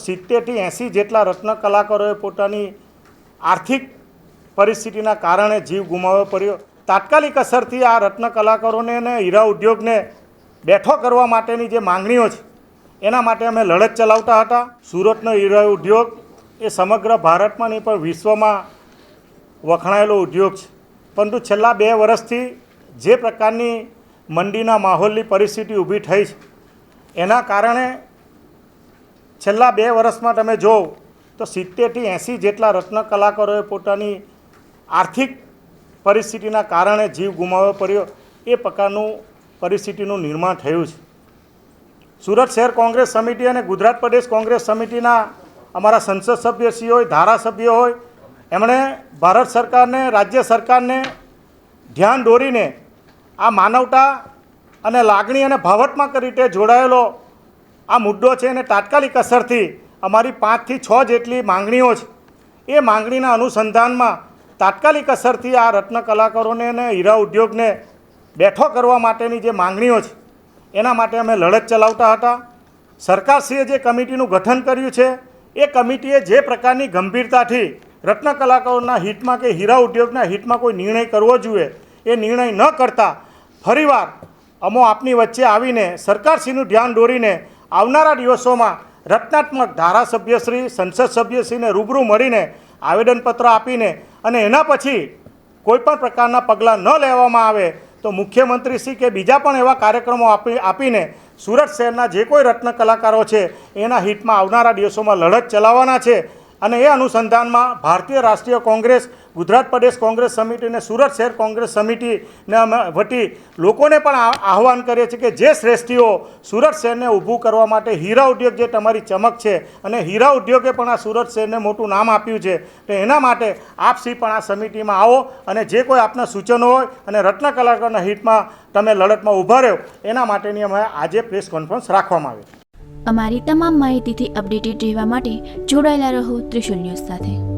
70 થી 80 જેટલા રત્ન કલાકારોએ પોતાની આર્થિક પરિસ્થિતિના કારણે જીવ ગુમાવવો પડ્યો। તાત્કાલિક અસરથી આ રત્ન કલાકારોને અને હીરા ઉદ્યોગને બેઠો કરવા માટેની જે માંગણીઓ છે એના માટે અમે લડત ચલાવતા હતા। સુરતનો હીરા ઉદ્યોગ એ સમગ્ર ભારતમાં નહીં પણ વિશ્વમાં વખણાયેલો ઉદ્યોગ છે, પરંતુ છેલ્લા 2 વર્ષથી જે પ્રકારની મંદીના માહોલની પરિસ્થિતિ ઊભી થઈ છે એના કારણે છેલ્લા 2 વર્ષમાં તમે જો તો 70 થી 80 જેટલા રત્ન કલાકારોએ પોતાની આર્થિક પરિસ્થિતિના કારણે જીવ ગુમાવવો પડ્યો। એ પ્રકારનું પરિસ્થિતિનું નિર્માણ થયું છે। સુરત શહેર કોંગ્રેસ સમિતિ અને ગુજરાત પ્રદેશ કોંગ્રેસ સમિતિના અમારા સંસદ સભ્યશ્રીઓ હોય, ધારાસભ્યો હોય, એમણે ભારત સરકારને, રાજ્ય સરકારને ધ્યાન દોરીને આ માનવતા અને લાગણી અને ભાવનાત્મક રીતે જોડાયેલો આ મુદ્દો છે અને તાત્કાલિક અસરથી અમારી 5 થી 6 જેટલી માંગણીઓ છે એ માંગણીના અનુસંધાનમાં તાત્કાલિક અસરથી આ રત્ન કલાકારોને અને હીરા ઉદ્યોગને બેઠો કરવા માટેની જે માંગણીઓ છે એના માટે અમે લડત ચલાવતા હતા। સરકારશ્રીએ જે કમિટીનું ગઠન કર્યું છે એ કમિટીએ જે પ્રકારની ગંભીરતાથી રત્ન કલાકારોના હિતમાં કે હીરા ઉદ્યોગના હિતમાં કોઈ નિર્ણય કરવો જોઈએ એ નિર્ણય ન કરતા ફરીવાર અમો આપની વચ્ચે આવીને સરકારશ્રીનું ધ્યાન દોરીને આવનારા દિવસોમાં રચનાત્મક ધારાસભ્યશ્રી, સંસદ સભ્યશ્રીને રૂબરૂ મળીને આવેદનપત્ર આપીને અને એના પછી કોઈપણ પ્રકારના પગલાં ન લેવામાં આવે તો મુખ્યમંત્રીશ્રી કે બીજા પણ એવા કાર્યક્રમો આપીને સુરત શહેરના જે કોઈ રત્ન કલાકારો છે એના હિતમાં આવનારા દિવસોમાં લડત ચલાવવાના છે। અને એ અનુસંધાનમાં ભારતીય રાષ્ટ્રીય કોંગ્રેસ, ગુજરાત પ્રદેશ કોંગ્રેસ સમિતિ અને સુરત શહેર કોંગ્રેસ સમિતિના વતી લોકોને પણ આહવાન કરીએ છીએ કે જે શ્રેષ્ઠીઓ સુરત શહેરને ઊભું કરવા માટે હીરા ઉદ્યોગ જે તમારી ચમક છે અને હીરા ઉદ્યોગે પણ આ સુરત શહેરને મોટું નામ આપ્યું છે, તો એના માટે આપશ્રી પણ આ સમિતિમાં આવો અને જે કોઈ આપના સૂચનો હોય અને રત્ન કલાકારોના હિતમાં તમે લડતમાં ઊભા રહ્યો એના માટેની અમે આજે પ્રેસ કોન્ફરન્સ રાખવામાં આવી। અમારી તમામ માહિતીથી અપડેટેડ રહેવા માટે જોડાયેલા રહો ત્રિશુલ ન્યૂઝ સાથે।